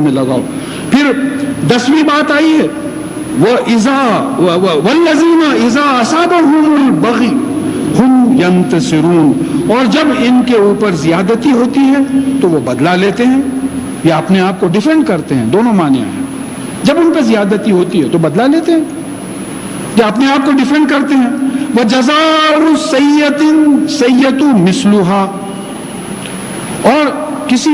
میں لگاؤ. پھر 10ویں بات آئی ہے وَالَّذِينَ إِذَا أَصَابَهُمُ الْبَغْيُ هُمْ يَنْتَصِرُونَ. اور جب ان کے اوپر زیادتی ہوتی ہے تو وہ بدلہ لیتے ہیں یا اپنے آپ کو ڈیفینڈ کرتے ہیں. دونوں معنی ہیں. جب ان پہ زیادتی ہوتی ہے تو بدلہ لیتے ہیں یا اپنے آپ کو ڈیفینڈ کرتے ہیں. وَجَزَاءُ سَيِّئَةٍ سَيِّئَةٌ مِثْلُهَا. اور کسی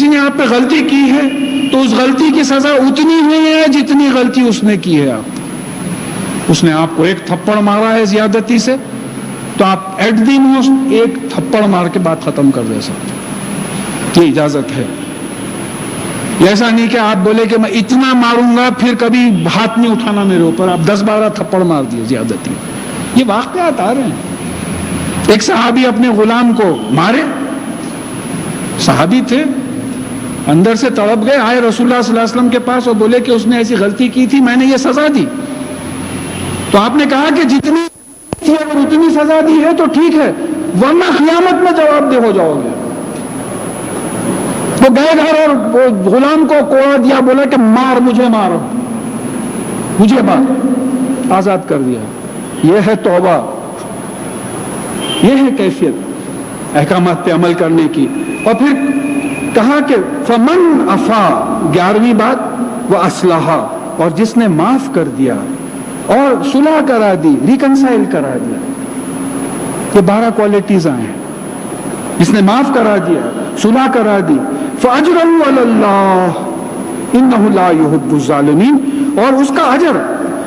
نے آپ پہ غلطی کی ہے تو اس غلطی کی سزا اتنی ہی ہے جتنی غلطی اس نے کی ہے. اس نے آپ کو ایک تھپڑ مارا ہے زیادتی سے تو آپ ایٹ دی موسٹ ایک تھپڑ مار کے بات ختم کر دے سکتے. یہ اجازت ہے. ایسا نہیں کہ آپ بولے کہ میں اتنا ماروں گا پھر کبھی ہاتھ نہیں اٹھانا میرے اوپر. آپ 10-12 تھپڑ مار دیے زیادتی. یہ واقعات آ رہے ہیں. ایک صحابی اپنے غلام کو مارے. صحابی تھے, اندر سے تڑپ گئے, آئے رسول اللہ صلی اللہ علیہ وسلم کے پاس اور بولے کہ اس نے ایسی غلطی کی تھی, میں نے یہ سزا دی. تو آپ نے کہا کہ جتنی اگر اتنی سزا دی ہے تو ٹھیک ہے, ورنہ قیامت میں جواب دہ ہو جاؤ گے. وہ گئے گھر اور وہ غلام کو کوڑا دیا, بولا کہ مار, مجھے مارو, مجھے مار. آزاد کر دیا. یہ ہے توبہ, یہ ہے کیفیت احکامات پہ عمل کرنے کی. اور پھر کہا کہ فمن عفا, 11ویں بات, وہ اصلاحہ, اور جس نے معاف کر دیا اور صلح کرا دی, ریکنسائل کرا دیا. یہ 12 کوالٹیز آئے ہیں. جس نے معاف کرا دیا, صلح کرا دی, فاجرہ علی اللہ انہ لا یحب الظالمین. اور اس کا اجر,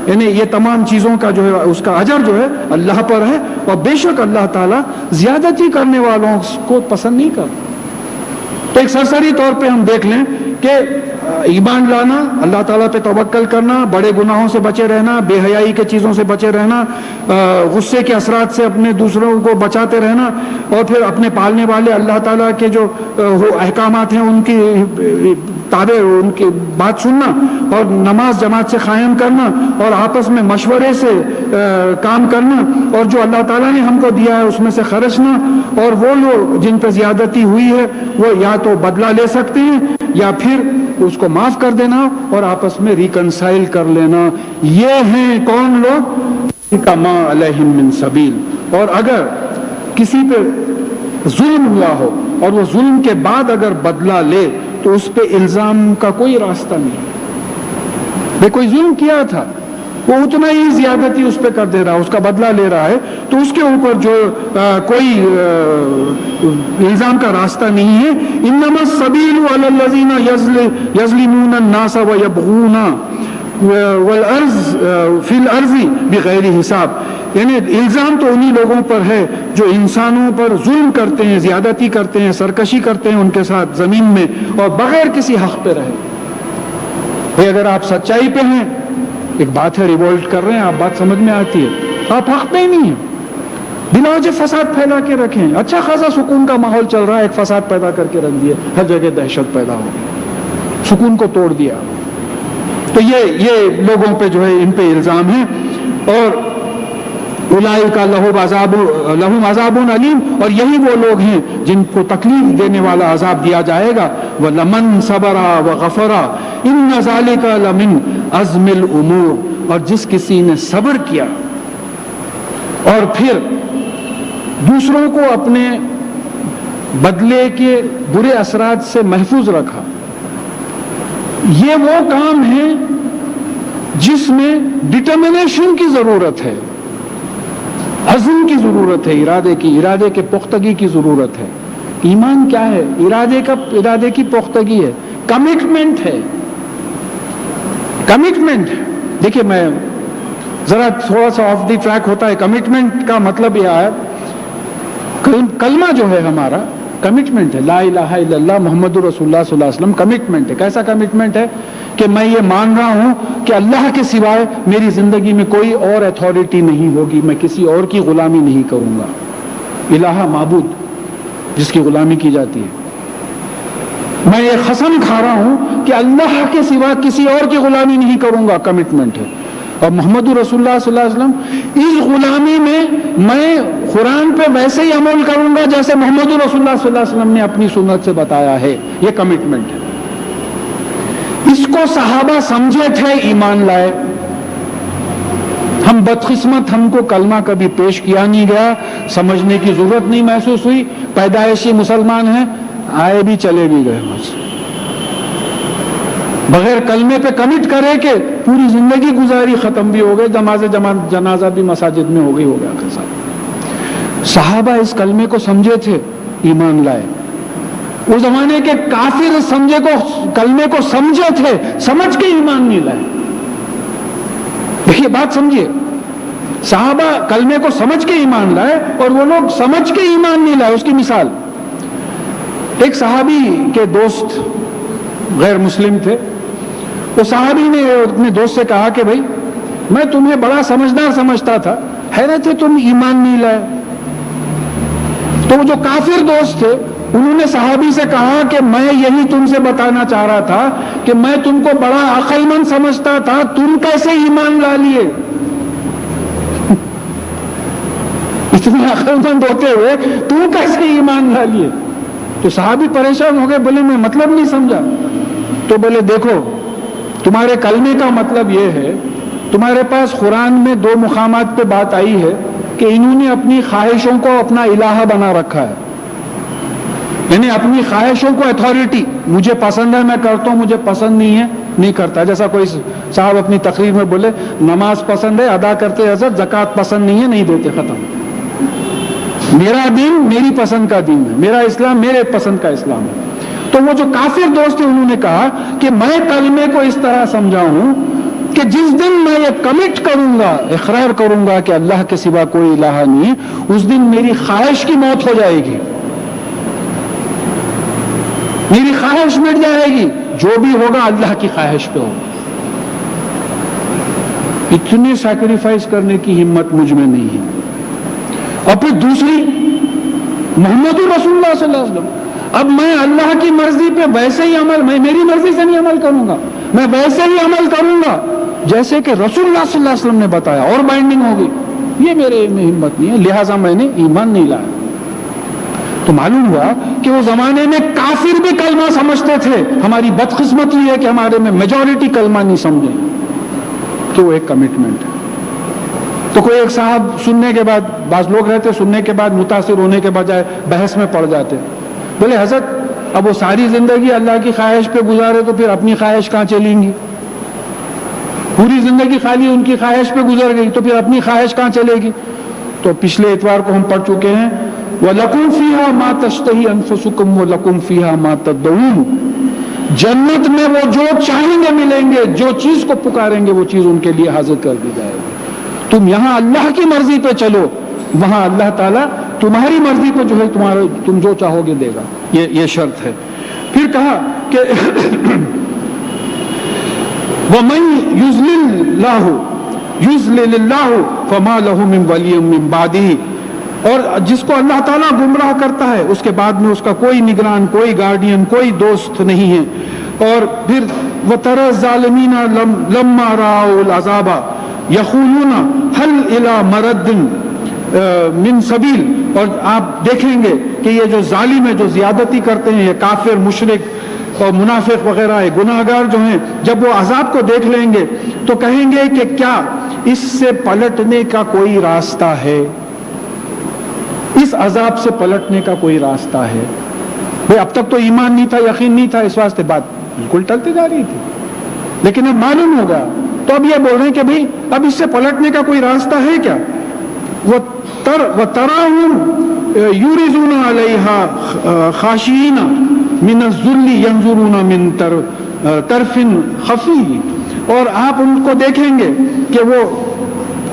یعنی یہ تمام چیزوں کا جو ہے اس کا اجر جو ہے اللہ پر ہے, اور بے شک اللہ تعالیٰ زیادتی کرنے والوں کو پسند نہیں کرتا. تو ایک سرسری طور پہ ہم دیکھ لیں کہ ایمان لانا, اللہ تعالیٰ پہ توکل کرنا, بڑے گناہوں سے بچے رہنا, بے حیائی کے چیزوں سے بچے رہنا, غصے کے اثرات سے اپنے دوسروں کو بچاتے رہنا, اور پھر اپنے پالنے والے اللہ تعالیٰ کے جو احکامات ہیں ان کی تابع, ان کی بات سننا, اور نماز جماعت سے قائم کرنا, اور آپس میں مشورے سے کام کرنا, اور جو اللہ تعالیٰ نے ہم کو دیا ہے اس میں سے خرچنا. اور وہ لوگ جن پہ زیادتی ہوئی ہے وہ یا تو بدلہ لے سکتے ہیں یا پھر اس کو معاف کر دینا اور آپس میں ریکنسائل کر لینا. یہ ہیں کون لوگ؟ ما علیہم من سبیل. اور اگر کسی پہ ظلم ہوا ہو اور وہ ظلم کے بعد اگر بدلہ لے تو اس پہ الزام کا کوئی راستہ نہیں. بے کوئی ظلم کیا تھا, وہ اتنا ہی زیادتی اس پہ کر دے رہا, اس کا بدلہ لے رہا ہے, تو اس کے اوپر جو کوئی الزام کا راستہ نہیں ہے. انما السبیل علی الذین یظلمون الناس ویبغون والارض فی الارض بغیر حساب. یعنی الزام تو انہی لوگوں پر ہے جو انسانوں پر ظلم کرتے ہیں, زیادتی کرتے ہیں, سرکشی کرتے ہیں ان کے ساتھ زمین میں, اور بغیر کسی حق پہ رہے. اگر آپ سچائی پہ ہیں, ایک بات ہے ریوولٹ کر رہے ہیں, آپ بات سمجھ میں آتی ہے, آپ حق پہ ہی نہیں ہیں, بلا وجہ فساد پھیلا کے رکھیں. اچھا خاصا سکون کا ماحول چل رہا ہے, ایک فساد پیدا کر کے رکھ دیے, ہر جگہ دہشت پیدا ہو گئی, سکون کو توڑ دیا. تو یہ لوگوں پہ جو ہے ان پہ الزام ہے. اور اولئک لہم عذاب علیم, اور یہی وہ لوگ ہیں جن کو تکلیف دینے والا عذاب دیا جائے گا. وَلَمَنْ صَبَرَ وَغَفَرَ إِنَّ ذَلِكَ لَمِنْ عَزْمِ الْأُمُورِ. اور جس کسی نے صبر کیا اور پھر دوسروں کو اپنے بدلے کے برے اثرات سے محفوظ رکھا, یہ وہ کام ہے جس میں ڈٹرمنیشن کی ضرورت ہے, عزم کی ضرورت ہے, ارادے کے پختگی کی ضرورت ہے. ایمان کیا ہے؟ ارادے کی پختگی ہے, کمٹمنٹ ہے. دیکھیے میں ذرا تھوڑا سا آف دی ٹریک ہوتا ہے. کمٹمنٹ کا مطلب یہ ہے, کلمہ جو ہے ہمارا کمٹمنٹ ہے, لا الہ الا اللہ محمد رسول اللہ صلی اللہ علیہ وسلم کمٹمنٹ ہے. کیسا کمٹمنٹ ہے کہ میں یہ مان رہا ہوں کہ اللہ کے سوائے میری زندگی میں کوئی اور اتھارٹی نہیں ہوگی, میں کسی اور کی غلامی نہیں کروں گا. الہ معبود جس کی غلامی کی جاتی ہے. میں یہ قسم کھا رہا ہوں کہ اللہ کے سوا کسی اور کی غلامی نہیں کروں گا, کمٹمنٹ ہے. اور محمد رسول اللہ صلی اللہ علیہ وسلم اس غلامی میں قرآن پہ ویسے ہی عمل کروں گا جیسے محمد رسول اللہ صلی اللہ علیہ وسلم نے اپنی سنت سے بتایا ہے. یہ کمٹمنٹ ہے. جس کو صحابہ سمجھے تھے ایمان لائے. ہم بدقسمت، ہم کو کلمہ کبھی پیش کیا نہیں گیا، سمجھنے کی ضرورت نہیں محسوس ہوئی، پیدائشی مسلمان ہیں، آئے بھی چلے بھی گئے، بس بغیر کلمے پہ کمٹ کرے کہ پوری زندگی گزاری، ختم بھی ہو گئے، جنازہ بھی مساجد میں ہو گیا خسا. صحابہ اس کلمے کو سمجھے تھے، ایمان لائے. اس زمانے کے کافر اس کلمے کو سمجھے تھے، سمجھ کے ایمان نہیں لائے. دیکھیے بات سمجھیے، صحابہ کلمے کو سمجھ کے ایمان لائے اور وہ لوگ سمجھ کے ایمان نہیں لائے. اس کی مثال، ایک صحابی کے دوست غیر مسلم تھے. وہ صحابی نے اپنے دوست سے کہا کہ بھائی میں تمہیں بڑا سمجھدار سمجھتا تھا، حیرت ہے تم ایمان نہیں لائے. تو وہ جو کافر دوست تھے انہوں نے صحابی سے کہا کہ میں یہی تم سے بتانا چاہ رہا تھا کہ میں تم کو بڑا عقل مند سمجھتا تھا، تم کیسے ایمان لا لیے؟ اتنے عقل مند ہوتے ہوئے تم کیسے ایمان لا لیے؟ تو صحابی پریشان ہو گئے، بولے میں مطلب نہیں سمجھا. تو بولے دیکھو تمہارے کلمے کا مطلب یہ ہے، تمہارے پاس قرآن میں 2 مقامات پہ بات آئی ہے کہ انہوں نے اپنی خواہشوں کو اپنا الہ بنا رکھا ہے، یعنی اپنی خواہشوں کو اتھارٹی، مجھے پسند ہے میں کرتا ہوں، مجھے پسند نہیں ہے نہیں کرتا. جیسا کوئی صاحب اپنی تقریر میں بولے نماز پسند ہے ادا کرتے حضرت، زکوٰۃ پسند نہیں ہے نہیں دیتے، ختم. میرا دین میری پسند کا دین ہے، میرا اسلام میرے پسند کا اسلام ہے. تو وہ جو کافر دوست تھے انہوں نے کہا کہ میں کلمے کو اس طرح سمجھا ہوں کہ جس دن میں یہ کمٹ کروں گا، اقرار کروں گا کہ اللہ کے سوا کوئی الہ نہیں، اس دن میری خواہش کی موت ہو جائے گی، میری خواہش مٹ جائے گی، جو بھی ہوگا اللہ کی خواہش پہ ہوگا. اتنے سیکریفائس کرنے کی ہمت مجھ میں نہیں ہے. اور پھر دوسری، محمد رسول اللہ صلی اللہ علیہ وسلم، اب میں اللہ کی مرضی پہ ویسے ہی عمل، میں میری مرضی سے نہیں عمل کروں گا، میں ویسے ہی عمل کروں گا جیسے کہ رسول اللہ صلی اللہ علیہ وسلم نے بتایا، اور بائنڈنگ ہوگی. یہ میرے میں ہمت نہیں ہے، لہٰذا میں نے ایمان نہیں لایا. تو معلوم ہوا کہ وہ زمانے میں کافر بھی کلمہ سمجھتے تھے. ہماری بدقسمتی ہے کہ ہمارے میں میجورٹی کلمہ نہیں سمجھے کہ وہ ایک کمٹمنٹ ہے. تو کوئی ایک صاحب سننے کے بعد، بعض لوگ رہتے سننے کے بعد متاثر ہونے کے بجائے بحث میں پڑ جاتے، بولے حضرت اب وہ ساری زندگی اللہ کی خواہش پہ گزارے تو پھر اپنی خواہش کہاں چلیں گی؟ پوری زندگی خالی ان کی خواہش پہ گزر گئی تو پھر اپنی خواہش کہاں چلے گی؟ تو پچھلے اتوار کو ہم پڑھ چکے ہیں وَلَكُمْ فِيهَا مَا تَشْتَهِي أَنفُسُكُمْ وَلَكُمْ فِيهَا مَا تَدْعُونَ. جنت میں وہ جو چاہیں گے ملیں گے، جو چیز کو پکاریں گے وہ چیز ان کے لیے حاضر کر دی جائے گی. تم یہاں اللہ کی مرضی پہ چلو، وہاں اللہ تعالیٰ تمہاری مرضی پہ جو ہے تم جو چاہو گے دے گا. یہ شرط ہے. پھر کہا کہ وَمَن يُضْلِلِ اللَّهُ فَمَا لَهُ مِن وَلِيٍّ مِّن بَعْدِهِ. اور جس کو اللہ تعالیٰ گمراہ کرتا ہے اس کے بعد میں اس کا کوئی نگران، کوئی گارڈین، کوئی دوست نہیں ہے. اور پھر وَتَرَى الظَّالِمِينَ لَمَّا رَأَوُا الْعَذَابَ يَقُولُونَ هَلْ إِلَى مَرَدٍ مِن سَبِيلٍ. اور آپ دیکھیں گے کہ یہ جو ظالم ہے، جو زیادتی کرتے ہیں، یہ کافر، مشرک اور منافق وغیرہ ہے، گناہ گار جو ہیں، جب وہ عذاب کو دیکھ لیں گے تو کہیں گے کہ کیا اس سے پلٹنے کا کوئی راستہ ہے؟ اس عذاب سے پلٹنے کا کوئی راستہ ہے؟ بھئی اب تک تو ایمان نہیں تھا، یقین نہیں تھا، اس واسطے بات بالکل ٹلتی جا رہی تھی، لیکن اب معلوم ہوگا تو اب یہ بول رہے ہیں کہ بھئی اب اس سے پلٹنے کا کوئی راستہ ہے کیا؟ وَتَرَاهُمْ يُرِزُونَ عَلَيْهَا خَاشِعِينَ مِنَ الذُّلِّ يَنظُرُونَ مِن طَرْفٍ خَفِيٍّ. اور آپ ان کو دیکھیں گے کہ وہ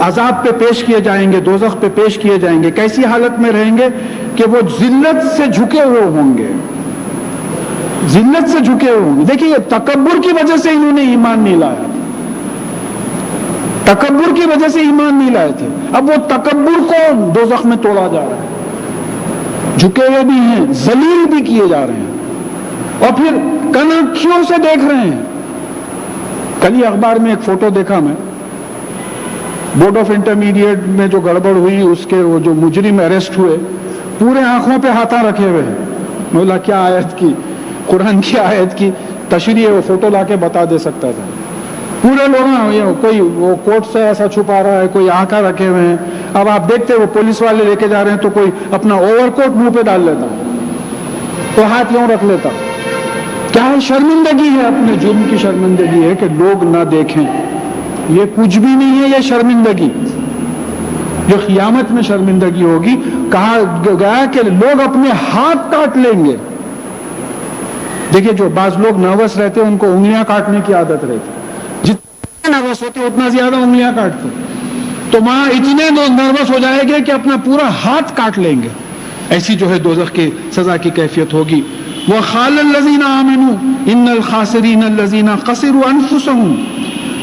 عذاب پہ پیش کیے جائیں گے، دوزخ پہ پیش کیے جائیں گے. کیسی حالت میں رہیں گے کہ وہ ذلت سے جھکے ہوئے ہوں گے، ذلت سے جھکے ہوئے ہوں گے. دیکھیے تکبر کی وجہ سے انہوں نے ایمان نہیں لایا، تکبر کی وجہ سے ایمان نہیں لائے تھے. اب وہ تکبر کو دوزخ میں توڑا جا رہا ہے، جھکے ہوئے بھی ہیں، ذلیل بھی کیے جا رہے ہیں، اور پھر کن آنکھیوں سے دیکھ رہے ہیں. کل ہی اخبار میں ایک فوٹو دیکھا میں، بورڈ آف انٹرمیڈیٹ میں جو گڑبڑ ہوئی، اس کے وہ جو مجرم اریسٹ ہوئے، پورے آنکھوں پہ ہاتھاں رکھے ہوئے ہیں. مولا کیا آیت کی، قرآن کی آیت کی تشریح وہ فوٹو لا کے بتا دے سکتا تھا. پورے لوگ کوئی وہ کوٹ سے ایسا چھپا رہا ہے, کوئی آنکھیں رکھے ہوئے ہیں. اب آپ دیکھتے وہ پولیس والے لے کے جا رہے ہیں تو کوئی اپنا اوور کوٹ منہ پہ ڈال لیتا, تو ہاتھ یوں رکھ لیتا. کیا ہے؟ شرمندگی ہے, اپنے جرم کی شرمندگی ہے کہ لوگ نہ دیکھیں. یہ کچھ بھی نہیں ہے, یہ شرمندگی جو قیامت میں شرمندگی ہوگی. کہا گیا کہ لوگ اپنے ہاتھ کاٹ لیں گے. دیکھیے جو بعض لوگ نروس رہتے ہیں ان کو انگلیاں کاٹنے کی عادت رہتی, جتنا نروس ہوتے اتنا زیادہ انگلیاں کاٹتے. تو وہاں اتنے نروس ہو جائے گے کہ اپنا پورا ہاتھ کاٹ لیں گے. ایسی جو ہے دوزخ کی سزا کی کیفیت ہوگی. وَقَالَ الَّذِينَ آمَنُوا إِنَّ الْخَاسِرِينَ الَّذِينَ خَسِرُوا أَنفُسَهُمْ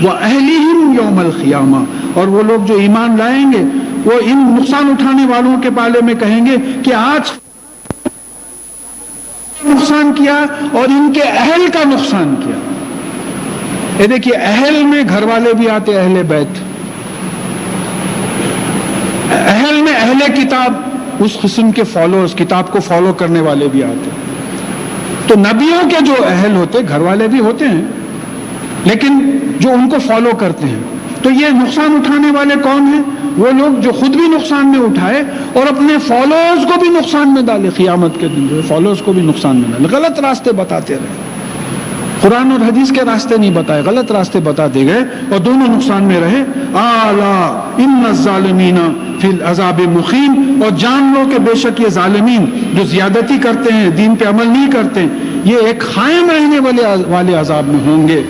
وَأَهْلِهِمْ يَوْمَ الْقِيَامَةِ. اور وہ لوگ جو ایمان لائیں گے وہ ان نقصان اٹھانے والوں کے بارے میں کہیں گے کہ آج نقصان کیا اور ان کے اہل کا نقصان کیا. یہ دیکھیے اہل میں گھر والے بھی آتے, اہل بیت. اہل میں اہل کتاب, اس قسم کے فالوورز, کتاب کو فالو کرنے والے بھی آتے. تو نبیوں کے جو اہل ہوتے, گھر والے بھی ہوتے ہیں لیکن جو ان کو فالو کرتے ہیں. تو یہ نقصان اٹھانے والے کون ہیں؟ وہ لوگ جو خود بھی نقصان میں اٹھائے اور اپنے فالوورز کو بھی نقصان میں ڈالے. قیامت کے دن جو فالوورز کو بھی نقصان میں ڈالے, غلط راستے بتاتے رہے. قرآن اور حدیث کے راستے نہیں بتائے, غلط راستے بتاتے گئے اور دونوں نقصان میں رہے. الا ان الظالمین فی العذاب مقیم. اور جان لو کہ بے شک یہ ظالمین جو زیادتی کرتے ہیں, دین پہ عمل نہیں کرتے, یہ ایک قائم رہنے والے عذاب میں ہوں گے.